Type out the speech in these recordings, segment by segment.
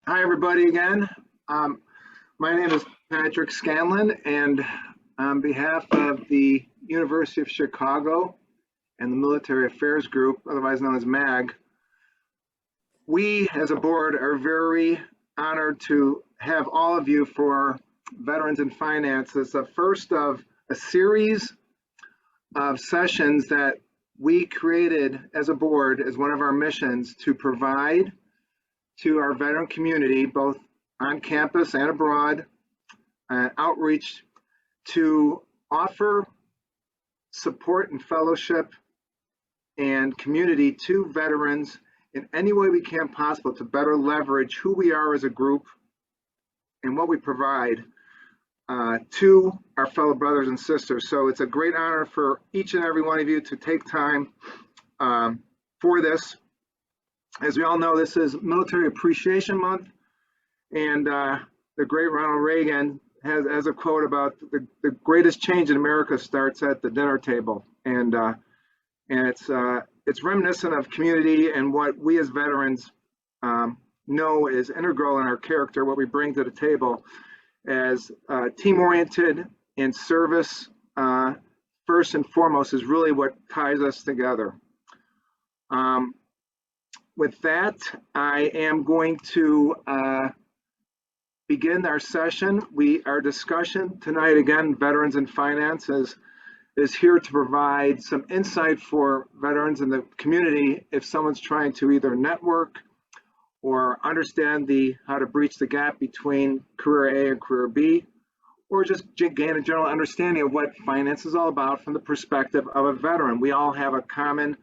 Hi, everybody, again. My name is Patrick Scanlon, and on behalf of the University of Chicago and the Military Affairs Group, otherwise known as MAG, we as a board are very honored to have all of you for Veterans in Finance. It's the first of a series of sessions that we created as a board as one of our missions to provide to our veteran community, both on campus and abroad, outreach to offer support and fellowship and community to veterans in any way we can possible to better leverage who we are as a group and what we provide to our fellow brothers and sisters. So it's a great honor for each and every one of you to take time for this. As we all know, this is Military Appreciation Month, and the great Ronald Reagan has a quote about the greatest change in America starts at the dinner table, and it's reminiscent of community and what we as veterans know is integral in our character, what we bring to the table as team-oriented and service first and foremost is really what ties us together. With that, I am going to begin our session. Our discussion tonight, again, Veterans in Finance, is here to provide some insight for veterans in the community if someone's trying to either network or understand how to breach the gap between career A and career B, or just gain a general understanding of what finance is all about from the perspective of a veteran. We all have a common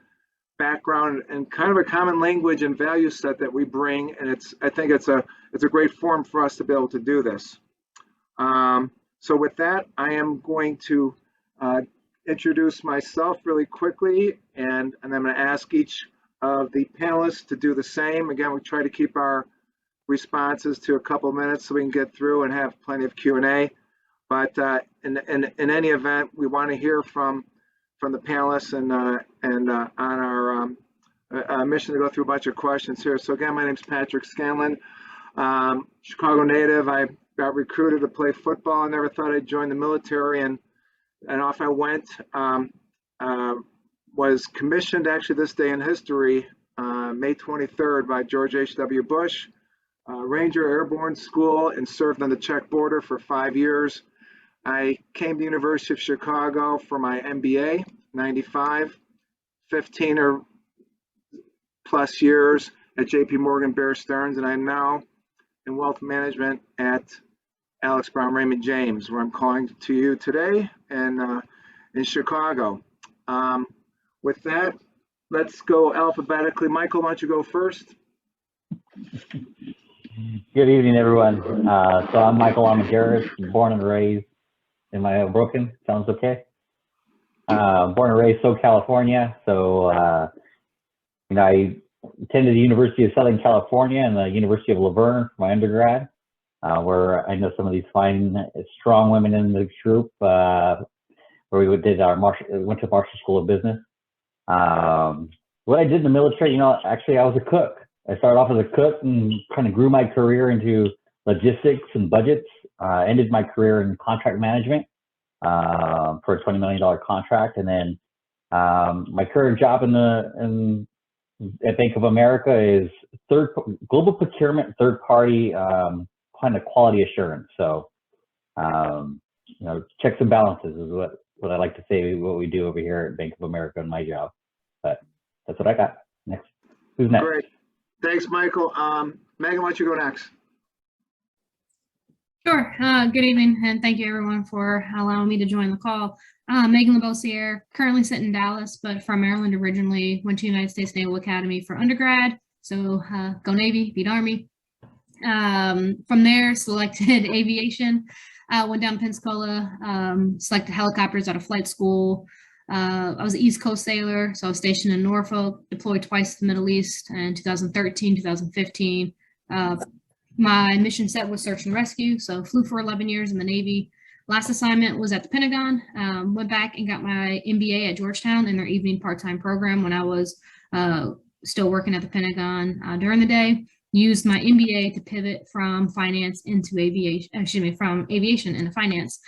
background and kind of a common language and value set that we bring, and I think it's a great forum for us to be able to do this. So with that, I am going to introduce myself really quickly, and I'm going to ask each of the panelists to do the same. Again, we try to keep our responses to a couple minutes so we can get through and have plenty of Q&A. But in any event, we want to hear from the panelists and on our mission to go through a bunch of questions here. So again, my name is Patrick Scanlon, Chicago native. I got recruited to play football. I never thought I'd join the military, and off I went. Was commissioned actually this day in history, May 23rd by George H.W. Bush, Ranger Airborne School, and served on the Czech border for 5 years. I came to the University of Chicago for my MBA, 95, 15 or plus years at JPMorgan Bear Stearns, and I'm now in wealth management at Alex Brown Raymond James, where I'm calling to you today and in Chicago. With that, let's go alphabetically. Michael, why don't you go first? Good evening, everyone. So I'm Michael Almendarez, born and raised in my Brooklyn. Sounds okay? Born and raised Southern California. So, I attended the University of Southern California and the University of Laverne for my undergrad, where I know some of these fine, strong women in the group, where we went to Marshall School of Business. What I did in the military, actually I was a cook. I started off as a cook and kind of grew my career into logistics and budgets. Ended my career in contract management for a $20 million contract, and then my current job at Bank of America is global procurement, third party kind of quality assurance. So checks and balances is what I like to say what we do over here at Bank of America in my job. But that's what I got. Next. Who's next? Great. Thanks, Michael. Megan, why don't you go next? Sure. Good evening, and thank you everyone for allowing me to join the call. Megan Labossiere, currently sit in Dallas, but from Maryland originally, went to United States Naval Academy for undergrad. So go Navy, beat Army. From there, selected aviation. Went down to Pensacola, selected helicopters out of flight school. I was an East Coast sailor, so I was stationed in Norfolk, deployed twice to the Middle East in 2013, 2015. My mission set was search and rescue, so flew for 11 years in the Navy. Last assignment was at the Pentagon. Went back and got my MBA at Georgetown in their evening part-time program when I was still working at the Pentagon during the day. used my MBA to pivot from finance into aviation, from aviation into finance.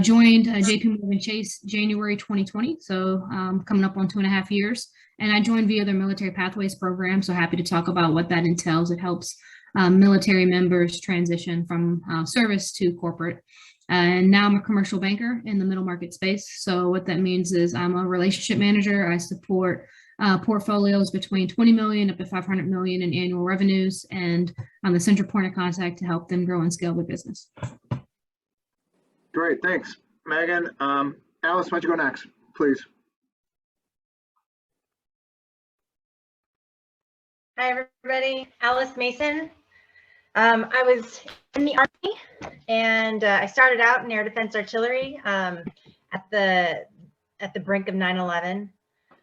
Joined JPMorgan Chase January 2020, so coming up on 2.5 years. And I joined via their Military Pathways program, so happy to talk about what that entails. It helps military members transition from service to corporate. And now I'm a commercial banker in the middle market space. So what that means is I'm a relationship manager. I support portfolios between 20 million up to 500 million in annual revenues, and I'm the central point of contact to help them grow and scale their business. Great, thanks, Megan. Alice, why don't you go next, please? Hi, everybody. Alice Mason. I was in the Army, and I started out in air defense artillery at the brink of 9/11.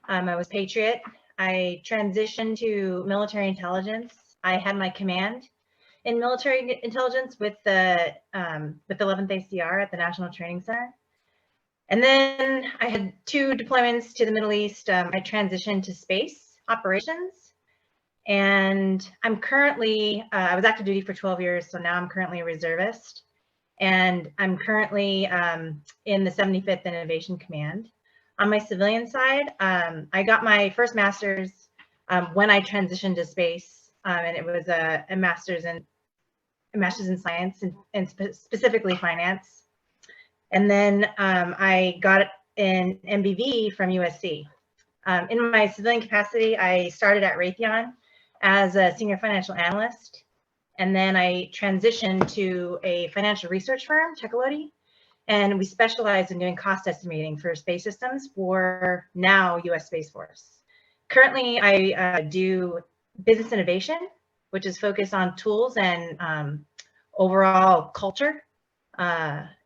I was Patriot. I transitioned to military intelligence. I had my command in military intelligence with the 11th ACR at the National Training Center. And then I had 2 deployments to the Middle East. I transitioned to space operations. And I'm currently, I was active duty for 12 years, so now I'm currently a reservist. And I'm currently in the 75th Innovation Command. On my civilian side, I got my first master's when I transitioned to space, and it was a master's in science and specifically finance. And then I got an MBV from USC. In my civilian capacity, I started at Raytheon as a senior financial analyst, and then I transitioned to a financial research firm, Tecolote, and we specialize in doing cost estimating for space systems for now US Space Force. Currently, I do business innovation, which is focused on tools and overall culture,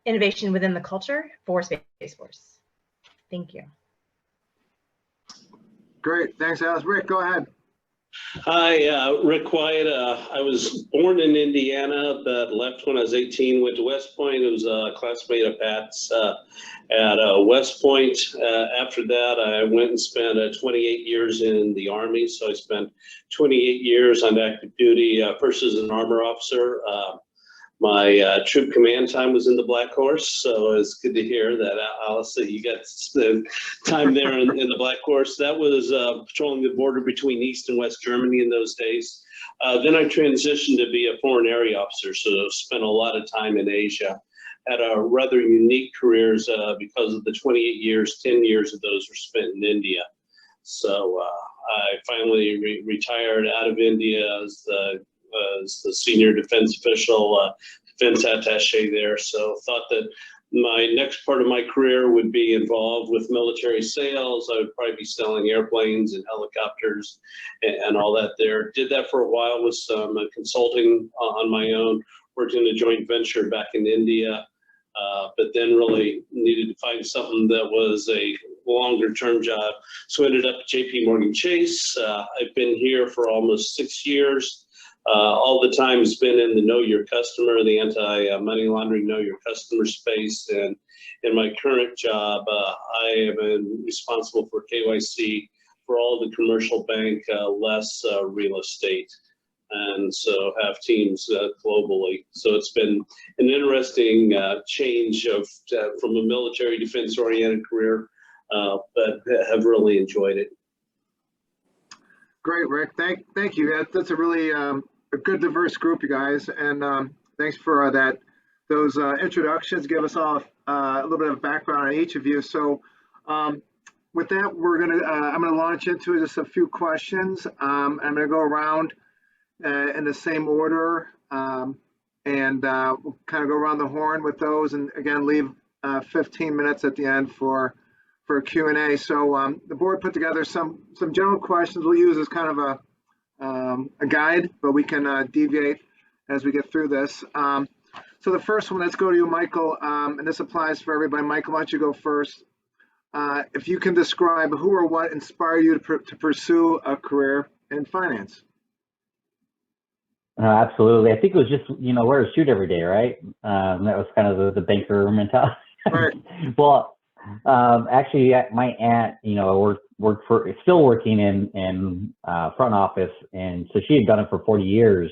innovation within the culture for Space Force. Thank you. Great, thanks, Alice. Rick, go ahead. Hi, Rick White. I was born in Indiana, but left when I was 18, went to West Point. I was a classmate of Pat's at West Point. After that, I went and spent 28 years in the Army. So I spent 28 years on active duty, first as an armor officer. My troop command time was in the Black Horse, so it's good to hear that, Alice, that you got to spend time there in the Black Horse. That was patrolling the border between East and West Germany in those days. Then I transitioned to be a foreign area officer, so spent a lot of time in Asia. Had a rather unique careers because of the 28 years, 10 years of those were spent in India. So I finally retired out of India as the senior defense official, defense attaché there. So thought that my next part of my career would be involved with military sales. I would probably be selling airplanes and helicopters and all that there. Did that for a while with some consulting on my own, worked in a joint venture back in India, but then really needed to find something that was a longer term job. So ended up at JPMorgan Chase. I've been here for almost 6 years. All the time has been in the know your customer, the anti-money laundering know your customer space. And in my current job, I am responsible for KYC for all the commercial bank, less real estate. And so have teams globally. So it's been an interesting change of from a military defense oriented career, but have really enjoyed it. Great, Rick. Thank you. That's a really a good diverse group, you guys, and thanks for those introductions. Give us all a little bit of background on each of you. So with that, I'm gonna launch into just a few questions. I'm gonna go around in the same order, and we'll kind of go around the horn with those, and again leave 15 minutes at the end for Q&A. So the board put together some general questions we'll use as kind of a guide, but we can deviate as we get through this. So the first one, let's go to you, Michael, and this applies for everybody. Michael, why don't you go first? If you can describe who or what inspired you to pursue a career in finance. Absolutely. I think it was just, wear a suit every day, right? That was kind of the banker mentality. Right. Well, actually, my aunt, worked still working in front office, and so she had done it for 40 years.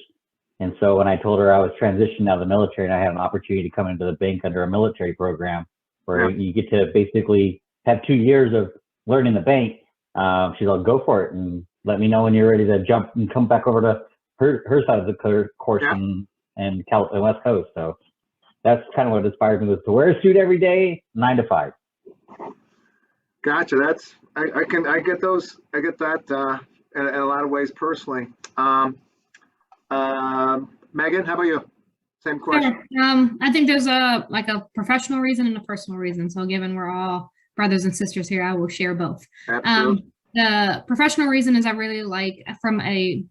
And so when I told her I was transitioning out of the military and I had an opportunity to come into the bank under a military program where you get to basically have 2 years of learning the bank, she's like, go for it and let me know when you're ready to jump and come back over to her side of the course in West Coast. So that's kind of what inspired me, was to wear a suit every day, 9 to 5. Gotcha. I get that in a lot of ways personally. Megan, how about you? Same question. Sure. I think there's a professional reason and a personal reason. So given we're all brothers and sisters here, I will share both. Absolutely. The professional reason is I really like, from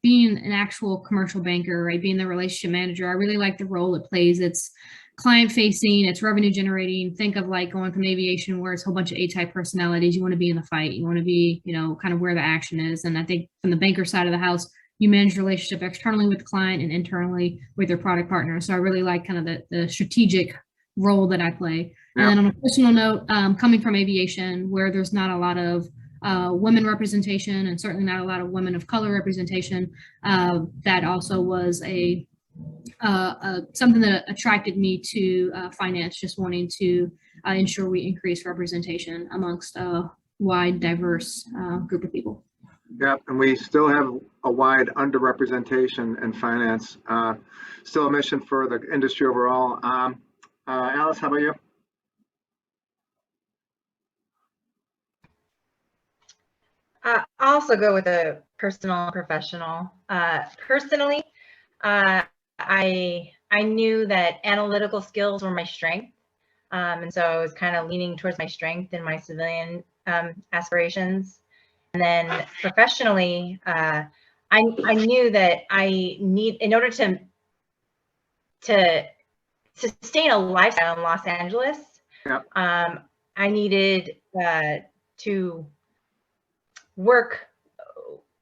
being an actual commercial banker, right, being the relationship manager, I really like the role it plays. It's client facing, it's revenue generating. Think of like going from aviation where it's a whole bunch of A-type personalities. You want to be in the fight. You want to be, kind of where the action is. And I think from the banker side of the house, you manage the relationship externally with the client and internally with your product partner. So I really like kind of the strategic role that I play. And then on a personal note, coming from aviation, where there's not a lot of women representation and certainly not a lot of women of color representation, that also was something that attracted me to finance, just wanting to ensure we increase representation amongst a wide, diverse group of people. Yeah, and we still have a wide underrepresentation in finance. Still a mission for the industry overall. Alice, how about you? I'll also go with a personal and professional. Personally, I knew that analytical skills were my strength. And so I was kind of leaning towards my strength in my civilian aspirations. And then professionally, I knew that in order to sustain a lifestyle in Los Angeles, I needed to work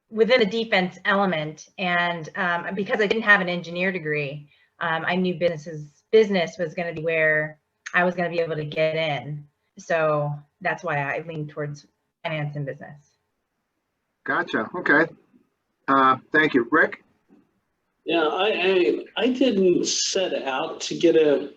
within the defense element. And because I didn't have an engineer degree, I knew business was going to be where I was going to be able to get in. So that's why I leaned towards finance and business. Gotcha. Okay. Thank you. Rick? Yeah, I didn't set out to get a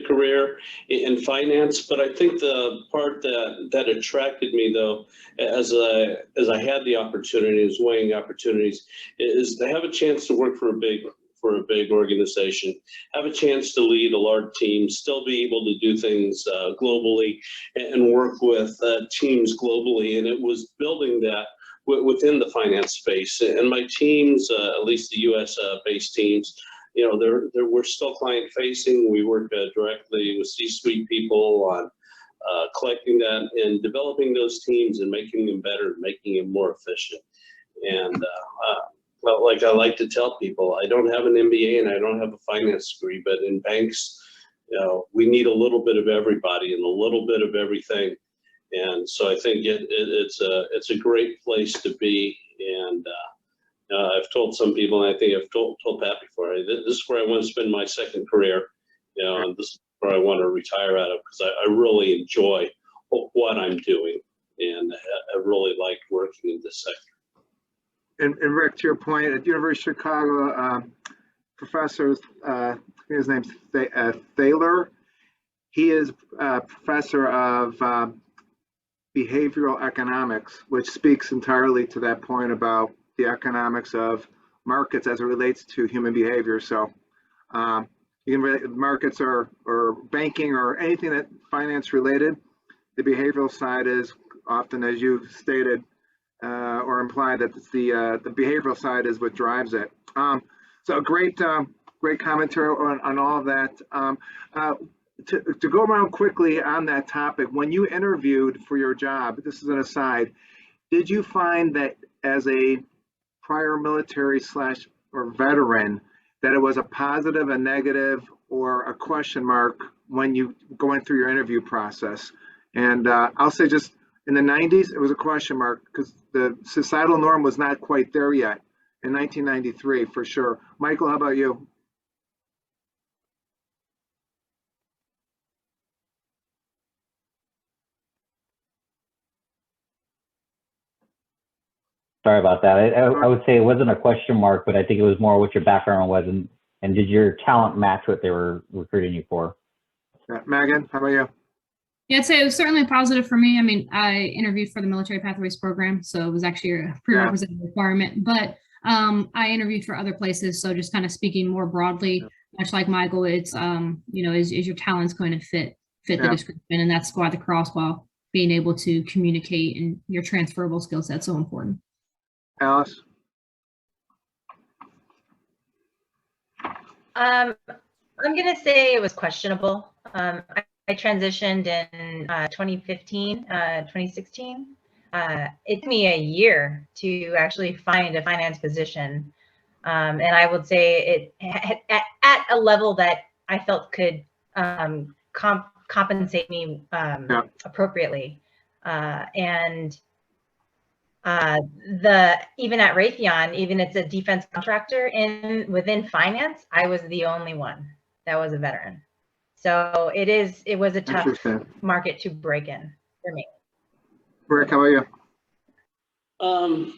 career in finance, but I think the part that attracted me, though, as I had the opportunities, weighing opportunities, is to have a chance to work for a big organization, have a chance to lead a large team, still be able to do things globally and work with teams globally, and it was building that within the finance space. And my teams, at least the U.S. based teams, we're still client facing. We work directly with C-suite people on collecting that and developing those teams and making them better, making them more efficient. And like I like to tell people, I don't have an MBA and I don't have a finance degree, but in banks, we need a little bit of everybody and a little bit of everything. And so I think it's a great place to be. And I've told some people, and I think I've told Pat before, this is where I want to spend my second career, and this is where I want to retire out of, because I really enjoy what I'm doing, and I really like working in this sector. And Rick, to your point, at University of Chicago, professors, his name's Thaler. He is a professor of behavioral economics, which speaks entirely to that point about the economics of markets as it relates to human behavior. So markets or banking or anything that finance related, the behavioral side is often, as you stated or implied, that it's the behavioral side is what drives it. So great commentary on all of that. To go around quickly on that topic, when you interviewed for your job, this is an aside, did you find that as a prior military or veteran, that it was a positive, a negative, or a question mark when you going through your interview process? And I'll say just in the 90s, it was a question mark because the societal norm was not quite there yet in 1993, for sure. Michael, how about you? Sorry about that. I would say it wasn't a question mark, but I think it was more what your background was, and did your talent match what they were recruiting you for? Megan, how about you? Yeah, I'd say it was certainly positive for me. I mean, I interviewed for the Military Pathways program, so it was actually a prerequisite requirement. But I interviewed for other places, so just kind of speaking more broadly, much like Michael, it's is your talents going to fit the description, and that's squad the cross while being able to communicate, and your transferable skill set so important. Alice? I'm gonna say it was questionable. I transitioned in 2015, 2016. It took me a year to actually find a finance position. And I would say it at a level that I felt could compensate me appropriately. And even at Raytheon, even it's a defense contractor within finance, I was the only one that was a veteran. So it was a tough market to break in for me. Rick, how about you?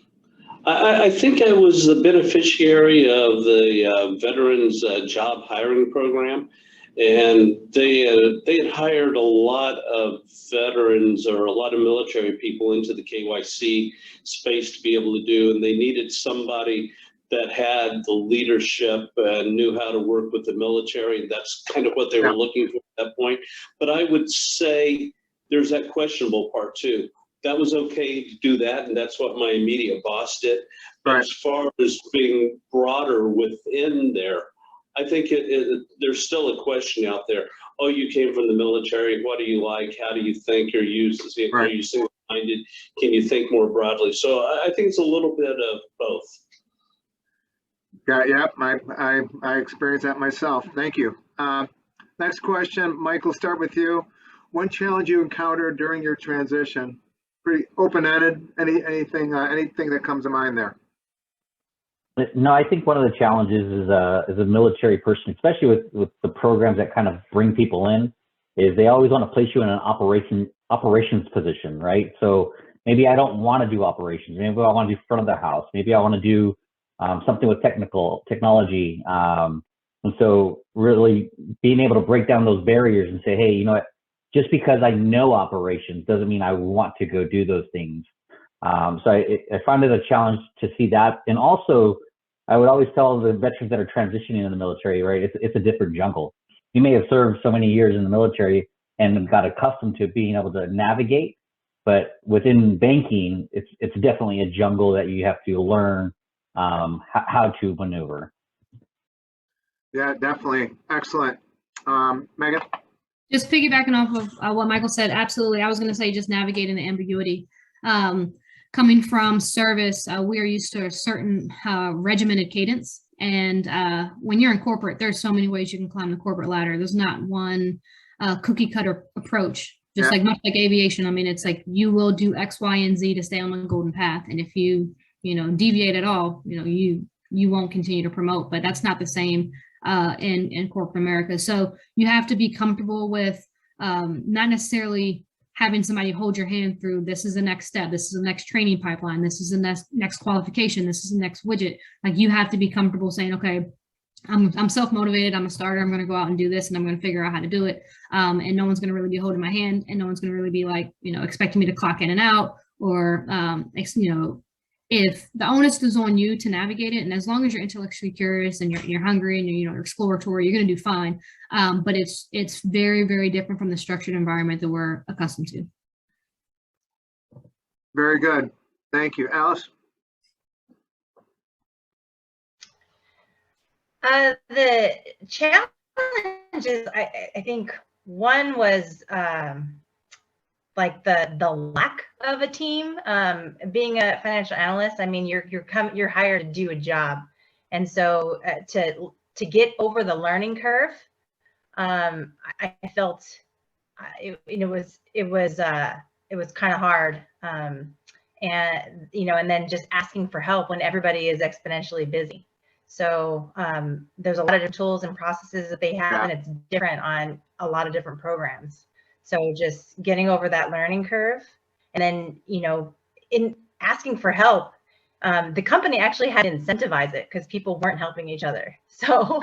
I think I was the beneficiary of the Veterans Job Hiring Program, and they had hired a lot of veterans or a lot of military people into the KYC space to be able to do, and they needed somebody that had the leadership and knew how to work with the military. That's kind of what they were looking for at that point. But I would say there's that questionable part too. That was okay to do that, and that's what my immediate boss did. But as far as being broader within there, I think there's still a question out there. Oh, you came from the military. What do you like? How do you think? Are you single-minded? Can you think more broadly? So I think it's a little bit of both. Yeah, I experienced that myself. Thank you. Next question, Michael, start with you. One challenge you encountered during your transition? Pretty open-ended. Anything that comes to mind there? No, I think one of the challenges is as a military person, especially with the programs that kind of bring people in, is they always want to place you in an operations position, right? So maybe I don't want to do operations. Maybe I want to do front of the house. Maybe I want to do something with technology. And so really being able to break down those barriers and say, hey, you know what, just because I know operations doesn't mean I want to go do those things. So I find it a challenge to see that. And also, I would always tell the veterans that are transitioning in the military, right, it's a different jungle. You may have served so many years in the military and got accustomed to being able to navigate, but within banking, it's definitely a jungle that you have to learn how to maneuver. Yeah, definitely. Excellent. Megan? Just piggybacking off of what Michael said, absolutely. I was going to say just navigating the ambiguity. Coming from service, we are used to a certain regimented cadence. And when you're in corporate, there's so many ways you can climb the corporate ladder. There's not one cookie cutter approach. Just like much like aviation, I mean, it's like you will do X, Y, and Z to stay on the golden path. And if you deviate at all, you won't continue to promote. But that's not the same in corporate America. So you have to be comfortable with not necessarily having somebody hold your hand through, this is the next step, this is the next training pipeline, this is the next qualification, this is the next widget. Like you have to be comfortable saying, okay, I'm self-motivated, I'm a starter, I'm going to go out and do this, and I'm going to figure out how to do it. And no one's going to really be holding my hand, and no one's going to really be like, expecting me to clock in and out, or, if the onus is on you to navigate it, and as long as you're intellectually curious and you're hungry and you're exploratory, you're going to do fine. But it's very, very different from the structured environment that we're accustomed to. Very good. Thank you. Alice? The challenges, I think one was like the lack of a team. Being a financial analyst, I mean, you're hired to do a job, and so to get over the learning curve, I felt it was kind of hard, and and then just asking for help when everybody is exponentially busy. So there's a lot of tools and processes that they have, and it's different on a lot of different programs. So just getting over that learning curve, and then, in asking for help, the company actually had to incentivize it because people weren't helping each other. So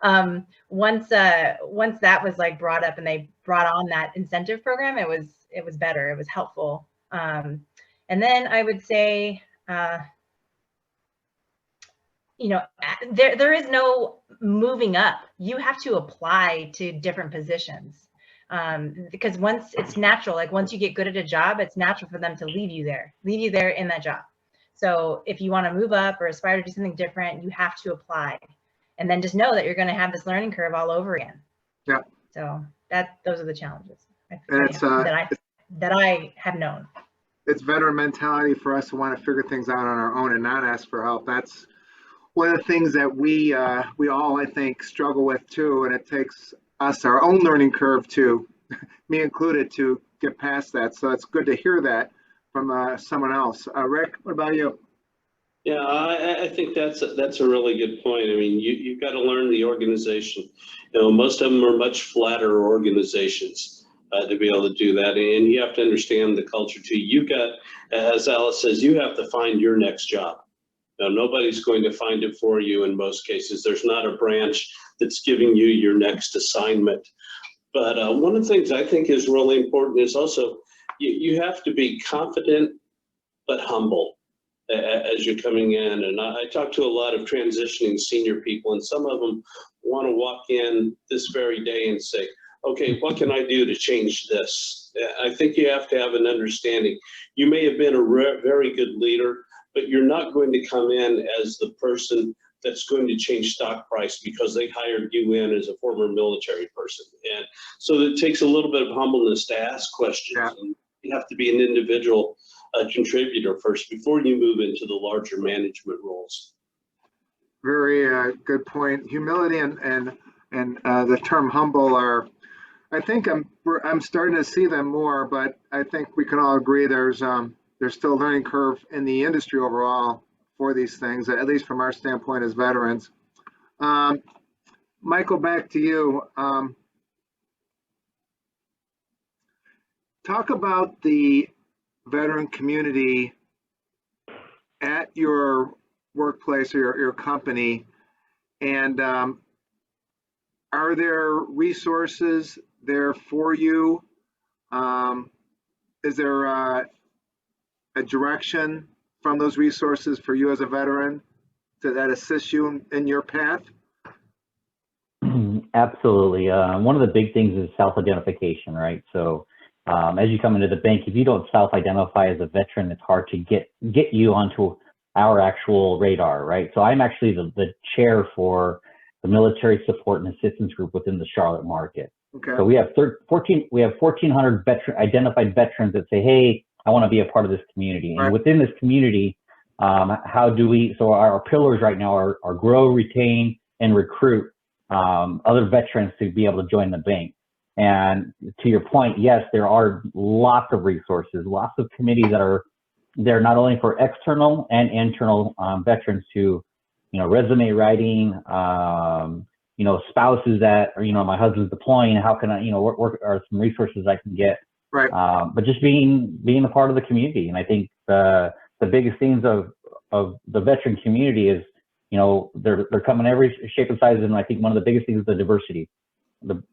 Yeah. once that was like brought up and they brought on that incentive program, it was better. It was helpful. And then I would say, you know, there is no moving up. You have to apply to different positions. Because once it's natural, like once you get good at a job, it's natural for them to leave you there in that job. So if you want to move up or aspire to do something different, you have to apply, and then just know that you're going to have this learning curve all over again. Yeah. So those are the challenges And it's, that I have known. It's veteran mentality for us to want to figure things out on our own and not ask for help. That's one of the things that we all, I think, struggle with too, and it takes us our own learning curve to, me included, to get past that. So it's good to hear that from someone else. Rick, what about you? Yeah, I think that's a really good point. I mean, you've got to learn the organization. You know, most of them are much flatter organizations to be able to do that, and you have to understand the culture too. You've got, as Alice says, you have to find your next job. Now, nobody's going to find it for you in most cases. There's not a branch that's giving you your next assignment. But one of the things I think is really important is also you have to be confident but humble as you're coming in. And I talk to a lot of transitioning senior people, and some of them want to walk in this very day and say, okay, what can I do to change this? I think you have to have an understanding. You may have been a very good leader, but you're not going to come in as the person that's going to change stock price because they hired you in as a former military person. And so it takes a little bit of humbleness to ask questions. Yeah. And you have to be an individual contributor first before you move into the larger management roles. Very good point. Humility and the term humble are, I think I'm starting to see them more, but I think we can all agree there's still a learning curve in the industry overall for these things, at least from our standpoint as veterans. Michael, back to you. Talk about the veteran community at your workplace or your company, and are there resources there for you? Is there a direction from those resources for you as a veteran that assist you in your path? Absolutely. One of the big things is self-identification, right? So as you come into the bank, if you don't self-identify as a veteran, it's hard to get you onto our actual radar, right? So I'm actually the chair for the Military Support and Assistance Group within the Charlotte market. Okay. So we have 1,400 identified veterans that say, hey, I want to be a part of this community. Right. And within this community, so our pillars right now are grow, retain, and recruit other veterans to be able to join the bank. And to your point, yes, there are lots of resources, lots of committees that are there not only for external and internal veterans to, resume writing, spouses that, my husband's deploying, how can I, what are some resources I can get? Right. But just being a part of the community. And I think the biggest things of the veteran community is, they're coming every shape and size. And I think one of the biggest things is the diversity.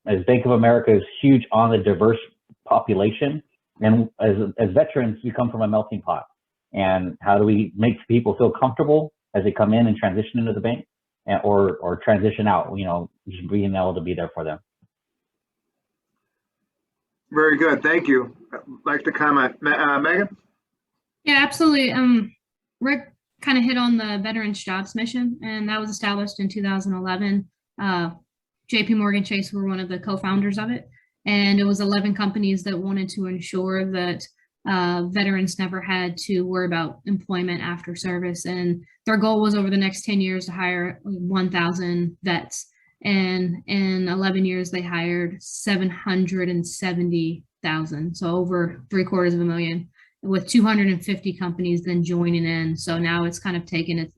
As Bank of America is huge on the diverse population. And as veterans, we come from a melting pot. And how do we make people feel comfortable as they come in and transition into the bank or transition out, just being able to be there for them. Very good. Thank you. I'd like to comment. Megan? Yeah, absolutely. Rick kind of hit on the Veterans Jobs Mission, and that was established in 2011. JPMorgan Chase were one of the co-founders of it, and it was 11 companies that wanted to ensure that veterans never had to worry about employment after service. And their goal was over the next 10 years to hire 1,000 vets. And in 11 years, they hired 770,000. So over $750,000, with 250 companies then joining in. So now it's kind of taken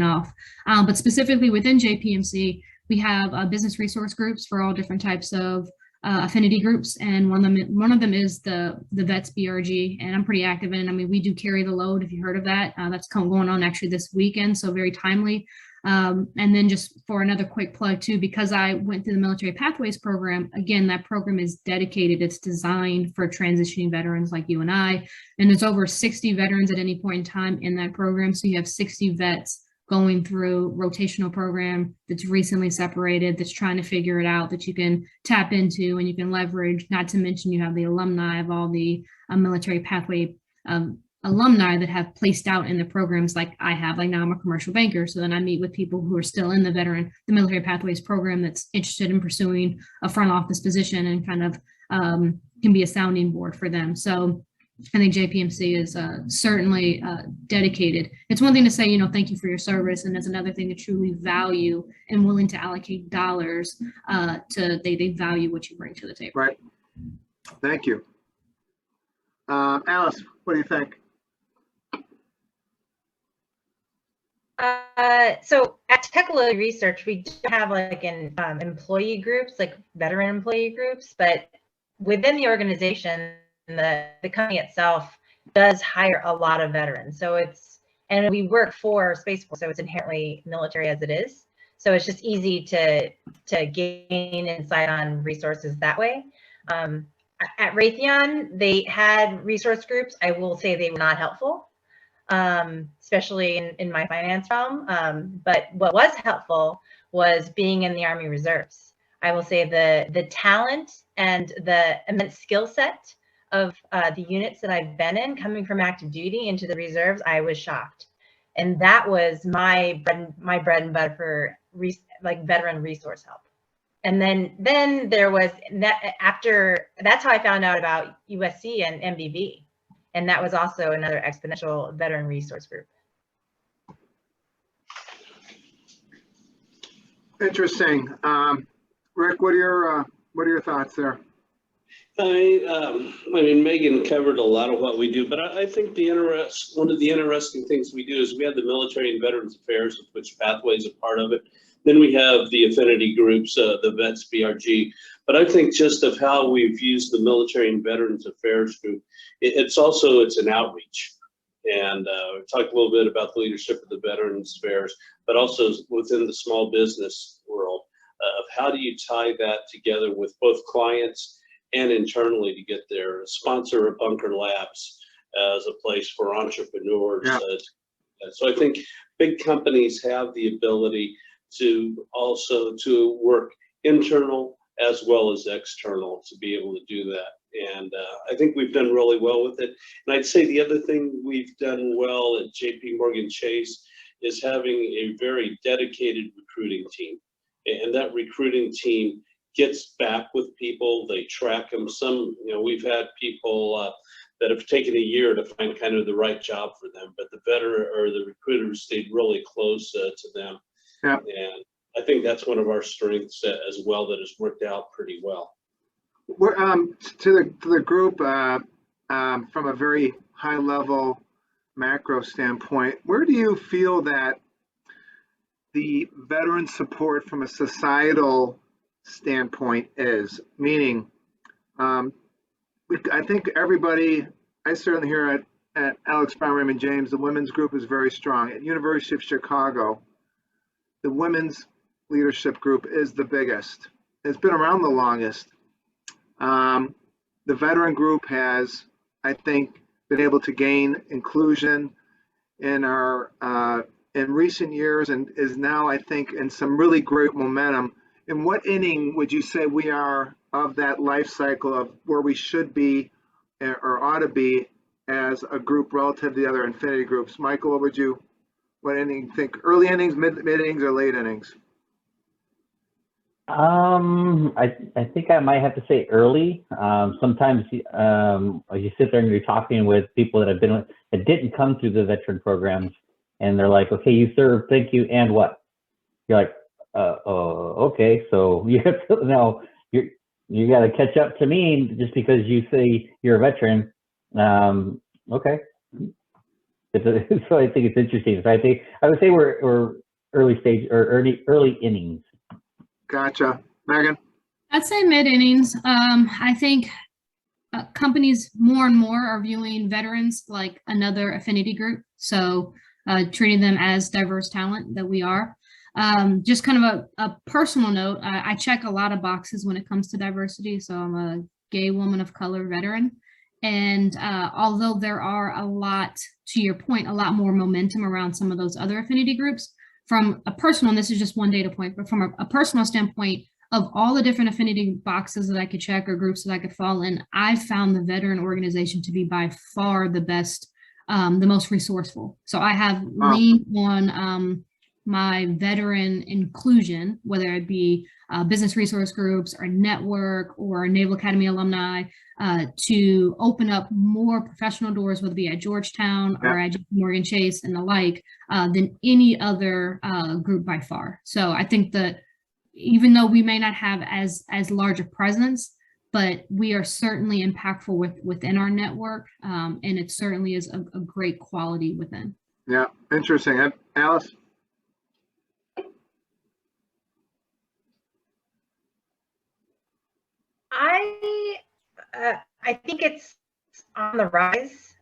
off. But specifically within JPMC, we have business resource groups for all different types of affinity groups, and one of them is the Vets BRG, and I'm pretty active in it. I mean, we do Carry the Load, if you heard of that. That's going on actually this weekend, so very timely. And then just for another quick plug too, because I went through the Military Pathways program, again, that program is dedicated. It's designed for transitioning veterans like you and I, and there's over 60 veterans at any point in time in that program. So you have 60 vets going through rotational program that's recently separated, that's trying to figure it out, that you can tap into and you can leverage. Not to mention you have the alumni of all the military pathway alumni that have placed out in the programs like I have. Like now I'm a commercial banker, so then I meet with people who are still in the military pathways program that's interested in pursuing a front office position, and kind of can be a sounding board for them. So I think JPMC is certainly dedicated. It's one thing to say, you know, thank you for your service, and it's another thing to truly value and willing to allocate dollars they value what you bring to the table. Right. Thank you. Alice, what do you think? So at Tecolote Research, we do have like an employee groups, like veteran employee groups, but within the organization, the company itself does hire a lot of veterans. So and we work for Space Force, so it's inherently military as it is. So it's just easy to gain insight on resources that way. At Raytheon, they had resource groups. I will say they were not helpful, especially in my finance realm. But what was helpful was being in the Army Reserves. I will say the talent and the immense skill set of the units that I've been in, coming from active duty into the reserves, I was shocked. And that was my bread and butter for like veteran resource help. And then there was that's how I found out about USC and MBB. And that was also another exponential veteran resource group. Interesting. Rick, what are your thoughts there? I mean, Megan covered a lot of what we do, but I think one of the interesting things we do is we have the Military and Veterans Affairs, of which Pathways are part of it. Then we have the affinity groups, the Vets BRG. But I think just of how we've used the Military and Veterans Affairs group, it's an outreach. And we talked a little bit about the leadership of the Veterans Affairs, but also within the small business world of how do you tie that together with both clients and internally to get there. Sponsor a Bunker Labs as a place for entrepreneurs. Yeah. So I think big companies have the ability to also work internal as well as external to be able to do that. And I think we've done really well with it. And I'd say the other thing we've done well at JPMorgan Chase is having a very dedicated recruiting team. And that recruiting team gets back with people, they track them. Some, we've had people that have taken a year to find kind of the right job for them, but the veteran or the recruiters stayed really close to them. Yeah. And I think that's one of our strengths as well that has worked out pretty well. We're, to the group, from a very high level macro standpoint, where do you feel that the veteran support from a societal standpoint is? Meaning, I think everybody, I certainly hear at Alex Brown Raymond James, the women's group is very strong. At University of Chicago, the women's leadership group is the biggest. It's been around the longest. The veteran group has, I think, been able to gain inclusion in in recent years, and is now, I think, in some really great momentum. In what inning would you say we are of that life cycle of where we should be or ought to be as a group relative to the other affinity groups? Michael, what inning do you think? Early innings, mid innings, or late innings? I think I might have to say early. Sometimes you sit there and you're talking with people that didn't come through the veteran programs, and they're like, "Okay, you served, thank you, and what?" You're like, okay, so you have to now you got to catch up to me just because you say you're a veteran. Okay, so I think it's interesting. So I would say we're early stage or early innings. Gotcha. Megan? I'd say mid innings. I think companies more and more are viewing veterans like another affinity group. So treating them as diverse talent that we are. Just kind of a personal note, I check a lot of boxes when it comes to diversity. So I'm a gay woman of color veteran. And although there are a lot, to your point, a lot more momentum around some of those other affinity groups, from a personal, and this is just one data point, but from a personal standpoint, of all the different affinity boxes that I could check or groups that I could fall in, I found the veteran organization to be by far the best, the most resourceful. So I have leaned on my veteran inclusion, whether it be business resource groups or network or Naval Academy alumni, to open up more professional doors, whether it be at Georgetown or at JPMorgan Chase and the like, than any other group by far. So I think that even though we may not have as large a presence, but we are certainly impactful within our network, and it certainly is a great quality within. Yeah, interesting. Alice? I think it's on the rise.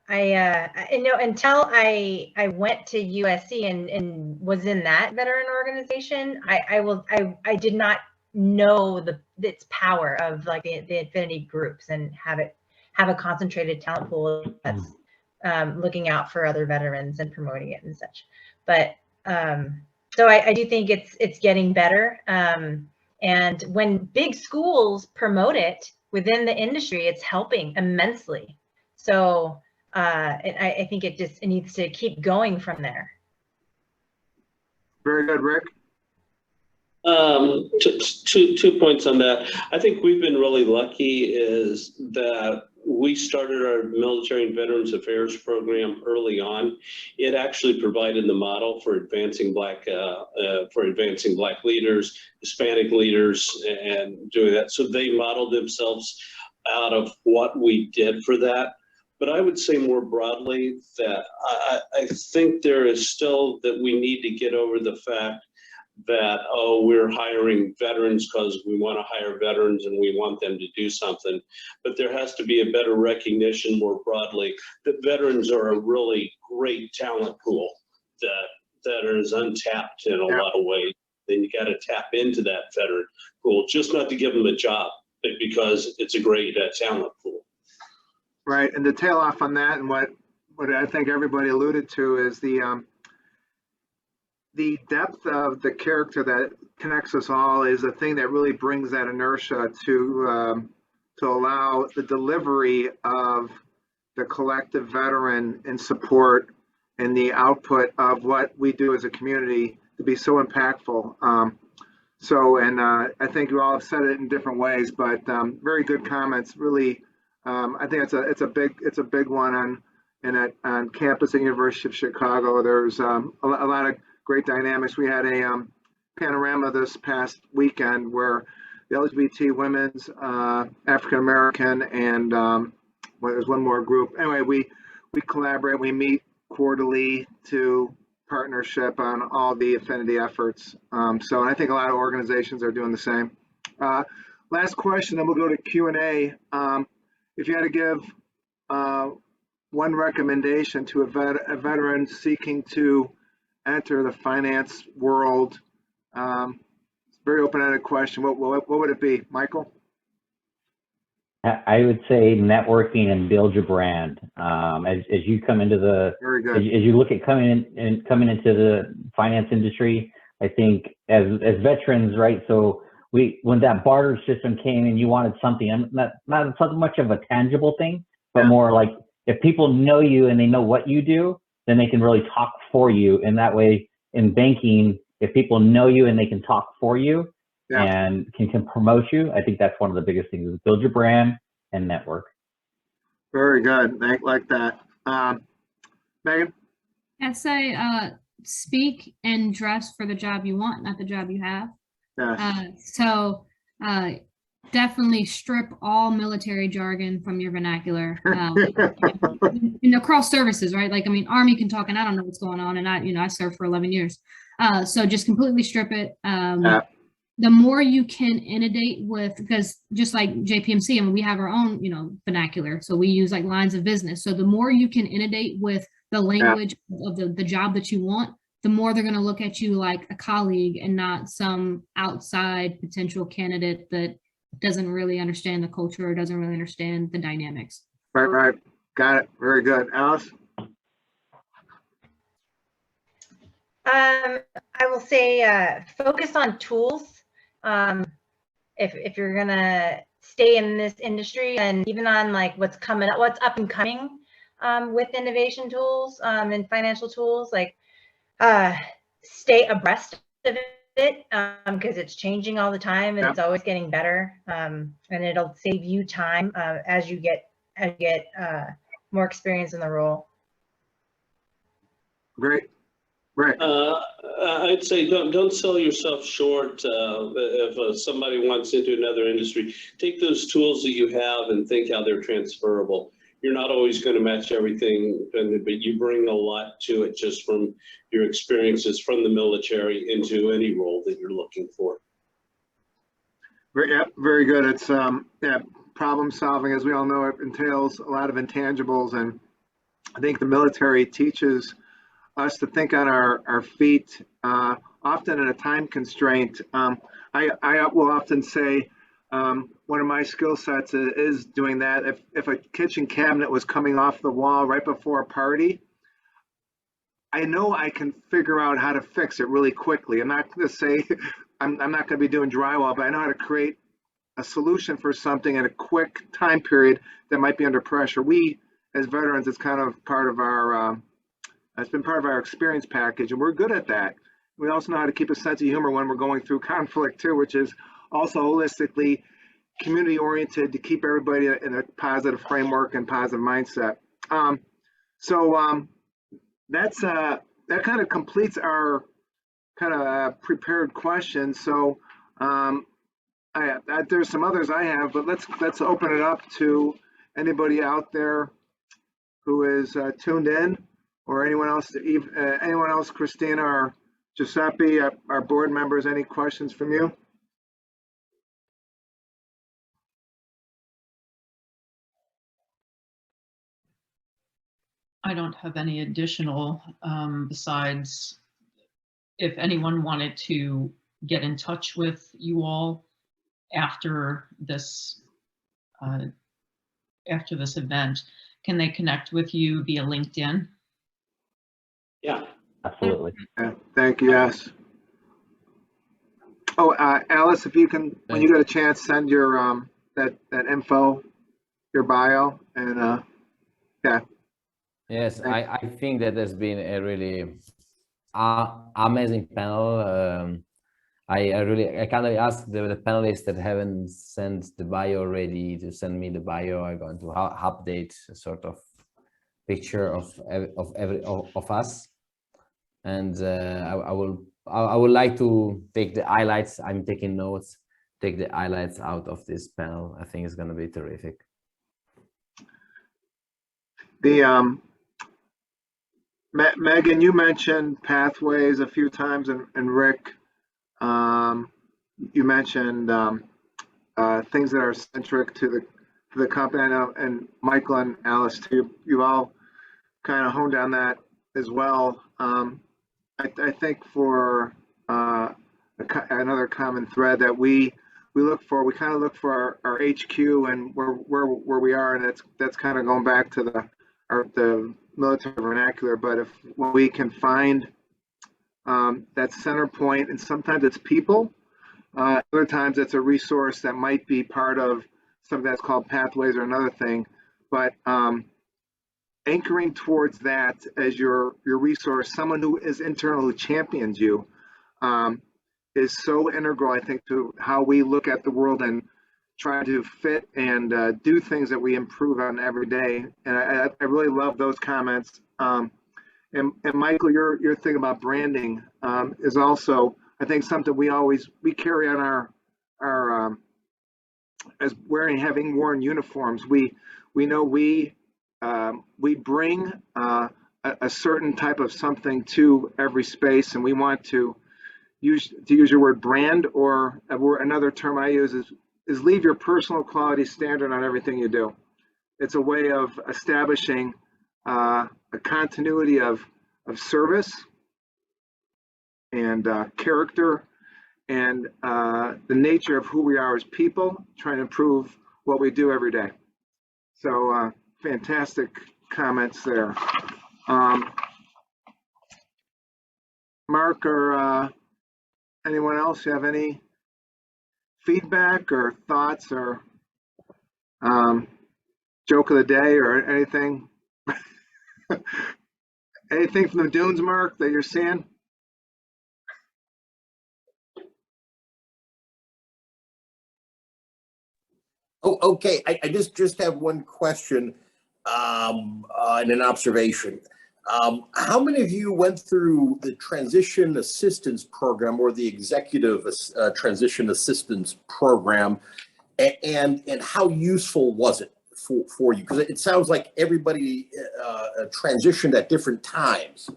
Until I went to USC and was in that veteran organization, I did not know its power of like the affinity groups and have a concentrated talent pool that's looking out for other veterans and promoting it and such. But so I do think it's getting better. And when big schools promote it within the industry, it's helping immensely. So I think it needs to keep going from there. Very good, Rick. Two points on that. I think we've been really lucky is that we started our Military and Veterans Affairs program early on. It actually provided the model for advancing Black leaders, Hispanic leaders, and doing that. So they modeled themselves out of what we did for that. But I would say more broadly that I think there is still that we need to get over the fact that, oh, we're hiring veterans because we want to hire veterans and we want them to do something. But there has to be a better recognition more broadly that veterans are a really great talent pool that is untapped in a lot of ways. Then you got to tap into that veteran pool, just not to give them a job, but because it's a great talent pool. Right, and to tail off on that, and what I think everybody alluded to is the depth of the character that connects us all is a thing that really brings that inertia to allow the delivery of the collective veteran and support and the output of what we do as a community to be so impactful. I think you all have said it in different ways, but very good comments. Really, I think it's a big one on campus at University of Chicago. There's a lot of great dynamics. We had a panorama this past weekend where the LGBT women's, African American, and there's one more group. Anyway, we collaborate. We meet quarterly to partnership on all the affinity efforts. So I think a lot of organizations are doing the same. Last question, then we'll go to Q&A. If you had to give one recommendation to a veteran seeking to enter the finance world, very open-ended question. What would it be, Michael? I would say networking and build your brand. As you come into the, very good. As you look at coming into the finance industry, I think as veterans, right? So when that barter system came and you wanted something, not so much of a tangible thing, but more like if people know you and they know what you do, then they can really talk for you. And that way in banking, if people know you and they can talk for you and can promote you, I think that's one of the biggest things is build your brand and network. Very good. Like that. Megan? I'd say speak and dress for the job you want, not the job you have. So definitely strip all military jargon from your vernacular. Across services, right? Like, I mean, Army can talk and I don't know what's going on. And I served for 11 years. So just completely strip it. the more you can inundate with, because just like JPMC, I mean, we have our own, vernacular. So we use like lines of business. So the more you can inundate with the language of the job that you want, the more they're going to look at you like a colleague and not some outside potential candidate that doesn't really understand the culture or doesn't really understand the dynamics. Right. Got it. Very good. Alice? I will say focus on tools. If you're gonna stay in this industry, and even on like what's coming up, what's up and coming with innovation tools and financial tools, like stay abreast of it because it's changing all the time and it's always getting better, and it'll save you time as you get more experience in the role. Great. Right. I'd say don't sell yourself short. If somebody wants into another industry, take those tools that you have and think how they're transferable. You're not always going to match everything, but you bring a lot to it just from your experiences from the military into any role that you're looking for. Very good. It's problem solving, as we all know, it entails a lot of intangibles, and I think the military teaches us to think on our feet, often in a time constraint. I will often say one of my skill sets is doing that. If a kitchen cabinet was coming off the wall right before a party, I know I can figure out how to fix it really quickly. I'm not going to say I'm not going to be doing drywall, but I know how to create a solution for something in a quick time period that might be under pressure. We, as veterans, it's kind of part of our it's been part of our experience package, and we're good at that. We also know how to keep a sense of humor when we're going through conflict too, which is also holistically community oriented to keep everybody in a positive framework and positive mindset. That's that kind of completes our kind of prepared questions. So there's some others I have, but let's open it up to anybody out there who is tuned in. Or anyone else, Christina or Giuseppe, our board members, any questions from you? I don't have any additional besides if anyone wanted to get in touch with you all after this event, can they connect with you via LinkedIn? Yeah, absolutely. Yeah, thank you. Yes. Oh, Alice, if you can, when you get a chance, send your that info, your bio, and yeah. Yes, I think that has been a really amazing panel. I kindly ask the panelists that haven't sent the bio already to send me the bio. I'm going to update a sort of picture of us, and I would like to take the highlights. I'm taking notes. Take the highlights out of this panel. I think it's going to be terrific. The Megan, you mentioned pathways a few times, and Rick, you mentioned things that are centric to the company. I know, and Michael and Alice too. You all kind of honed on that as well. I think for another common thread that we look for, we kind of look for our HQ and where we are, and that's kind of going back to the military vernacular. But if we can find that center point, and sometimes it's people, other times it's a resource that might be part of something that's called pathways or another thing, but anchoring towards that as your resource, someone who is internal, who champions you, is so integral, I think, to how we look at the world and try to fit and do things that we improve on every day. And I really love those comments. And Michael, your thing about branding is also, I think, something we carry on our as having worn uniforms. We know we bring a certain type of something to every space, and we want to to use your word brand, or another term I use is leave your personal quality standard on everything you do. It's a way of establishing a continuity of service and character and the nature of who we are as people, trying to improve what we do every day. So fantastic comments there. Mark or anyone else have any feedback or thoughts or joke of the day or anything? Anything from the dunes, Mark, that you're seeing? Oh, okay. I just have one question and an observation. How many of you went through the transition assistance program or the executive transition assistance program, and how useful was it for you? Because it sounds like everybody transitioned at different times.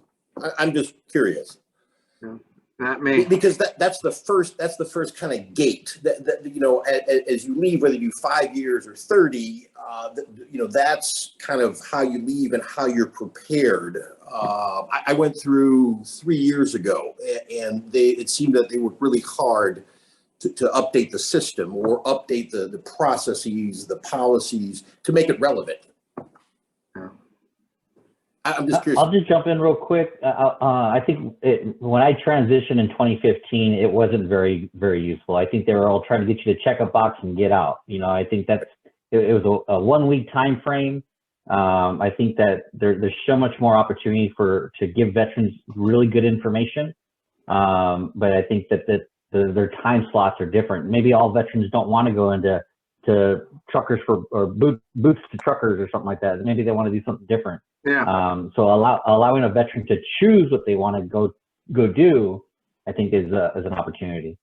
I'm just curious. Yeah. Not me. Because that's the first kind of gate that you know, as you leave, whether you do 5 years or 30, you know, that's kind of how you leave and how you're prepared. I went through 3 years ago, and it seemed that they worked really hard to update the system or update the processes, the policies to make it relevant. I'm just curious. I'll just jump in real quick. I think when I transitioned in 2015, it wasn't very, very useful. I think they were all trying to get you to check a box and get out. You know, I think it was a 1 week time frame. I think that there's so much more opportunity to give veterans really good information. But I think that their time slots are different. Maybe all veterans don't want to go into truckers or boots to truckers or something like that. Maybe they want to do something different. Yeah. So allowing a veteran to choose what they want to go do, I think is an opportunity.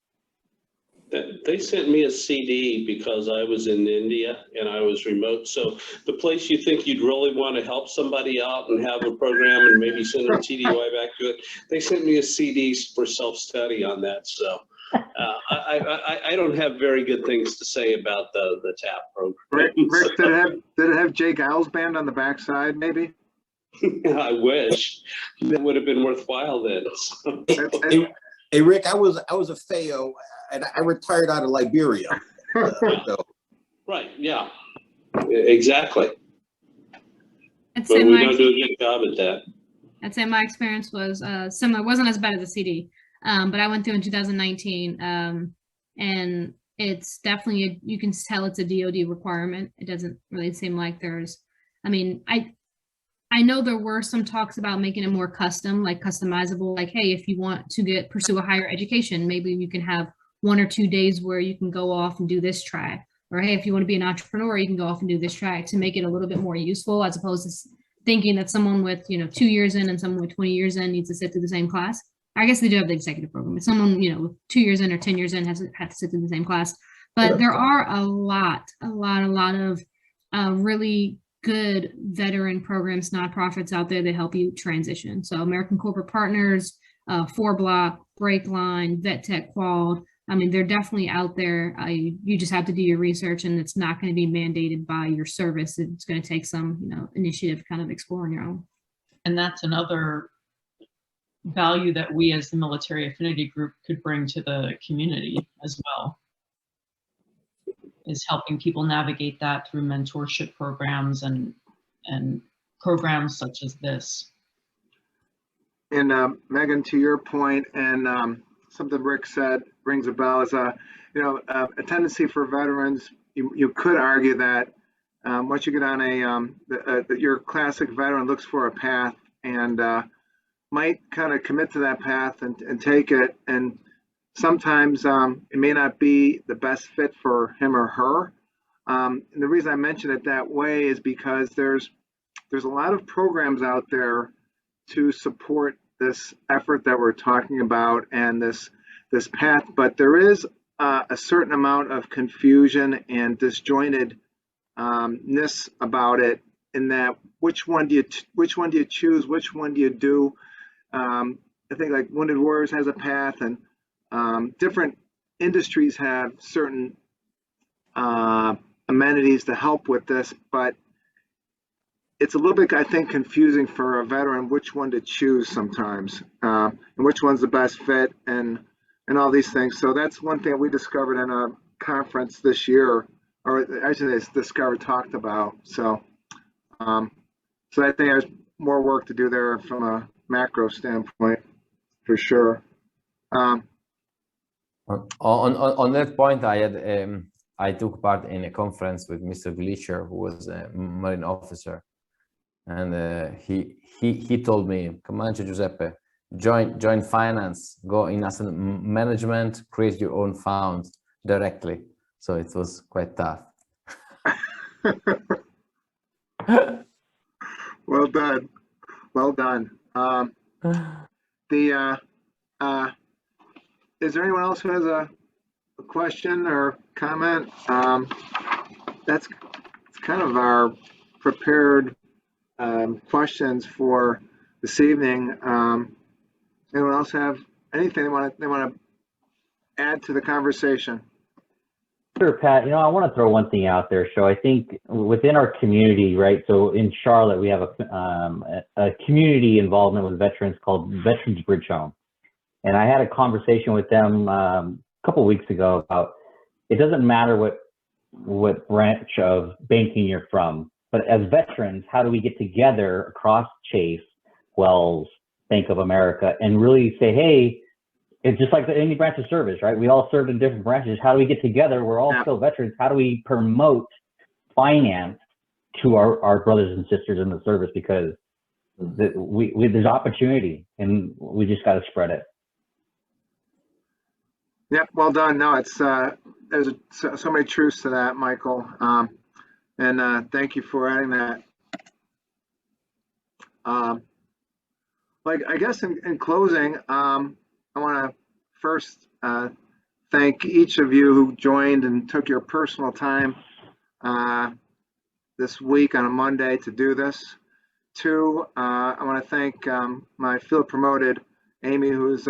They sent me a CD because I was in India and I was remote. So the place you think you'd really want to help somebody out and have a program and maybe send a TDY back to it, they sent me a CD for self-study on that. So I don't have very good things to say about the TAP program. Rick, did it have Jay Giles band on the backside, maybe? I wish. That would have been worthwhile then. Hey Rick, I was a FAO and I retired out of Liberia. So. Right, yeah, exactly. I'd But say we don't do a good job at that. I'd say my experience was similar. It wasn't as bad as the CD, but I went through in 2019, and it's definitely, you can tell it's a DoD requirement. It doesn't really seem like there's, I mean, I know there were some talks about making it more custom, like customizable, like, hey, if you want to pursue a higher education, maybe you can have 1 or 2 days where you can go off and do this track. Or, hey, if you want to be an entrepreneur, you can go off and do this track, to make it a little bit more useful, as opposed to thinking that someone with, 2 years in and someone with 20 years in needs to sit through the same class. I guess they do have the executive program. If someone, with 2 years in or 10 years in has to sit through the same class. But there are a lot of really good veteran programs, nonprofits out there that help you transition. So American Corporate Partners, 4Block, Breakline, Vet Tech Qual. I mean, they're definitely out there. You just have to do your research, and it's not going to be mandated by your service. It's going to take some, initiative, kind of exploring your own. And that's another value that we as the Military Affinity Group could bring to the community as well, is helping people navigate that through mentorship programs and programs such as this. And Megan, to your point, and something Rick said rings a bell, is a tendency for veterans. You could argue that once you get on your classic veteran looks for a path and might kind of commit to that path and take it, and sometimes it may not be the best fit for him or her. And the reason I mention it that way is because there's a lot of programs out there to support this effort that we're talking about and this path, but there is a certain amount of confusion and disjointedness about it, in that which one do you choose, which one do you do? I think like Wounded Warriors has a path, and different industries have certain amenities to help with this, but it's a little bit, I think, confusing for a veteran which one to choose sometimes, and which one's the best fit, and all these things. So that's one thing we discovered in a conference this year, or actually discovered, talked about. So, so I think there's more work to do there from a macro standpoint, for sure. On that point, I took part in a conference with Mr. Gleacher, who was a Marine officer, and he told me, "Come on, Giuseppe, join finance, go in asset management, create your own fund directly." So it was quite tough. Well done, well done. Is there anyone else who has a question or comment? It's kind of our prepared questions for this evening. Anyone else have anything they want to add to the conversation? Sure, Pat. You know, I want to throw one thing out there. So I think within our community, right? So in Charlotte, we have a community involvement with veterans called Veterans Bridge Home, and I had a conversation with them a couple of weeks ago about it doesn't matter what branch of banking you're from, but as veterans, how do we get together across Chase, Wells, Bank of America, and really say, hey, it's just like any branch of service, right? We all served in different branches. How do we get together? We're all still veterans. How do we promote finance to our brothers and sisters in the service? Because there's opportunity, and we just got to spread it. Yep, well done. No, it's there's so many truths to that, Michael, and thank you for adding that. Like, I guess in closing, I want to first thank each of you who joined and took your personal time this week on a Monday to do this. Two, I want to thank my field promoted Amy, who's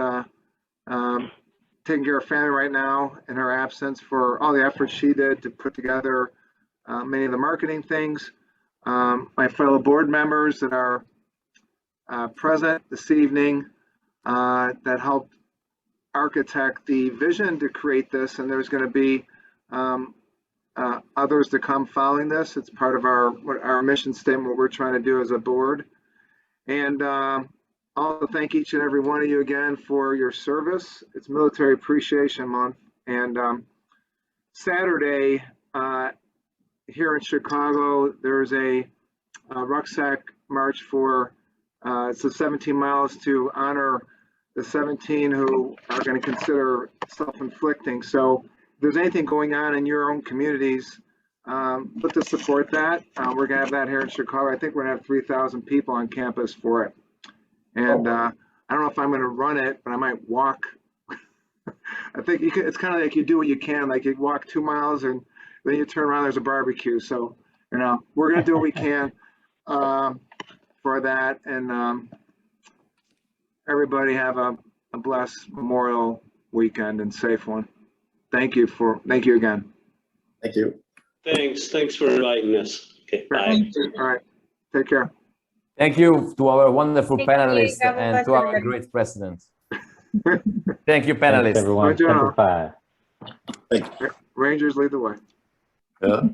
taking care of family right now in her absence, for all the efforts she did to put together many of the marketing things. My fellow board members that are present this evening that helped architect the vision to create this, and there's going to be others to come following this. It's part of our mission statement, what we're trying to do as a board. And also thank each and every one of you again for your service. It's Military Appreciation Month, and Saturday here in Chicago, there's a rucksack march for it's the 17 miles to honor the 17 who are going to consider self-inflicting. So if there's anything going on in your own communities, look to support that. We're going to have that here in Chicago. I think we're going to have 3,000 people on campus for it. And I don't know if I'm going to run it, but I might walk. I think you can, it's kind of like you do what you can. Like you walk 2 miles and then you turn around, there's a barbecue. So, you know, we're going to do what we can for that. And everybody have a blessed Memorial weekend and safe one. Thank you again. Thank you. Thanks for inviting us. Okay, bye. All right, take care. Thank you to our wonderful Thank you. panelists God and bless to our everybody. great president. Thank you, Thanks, panelists. everyone. Good job. Semper Fi. Thank you. Rangers lead the way. Yeah.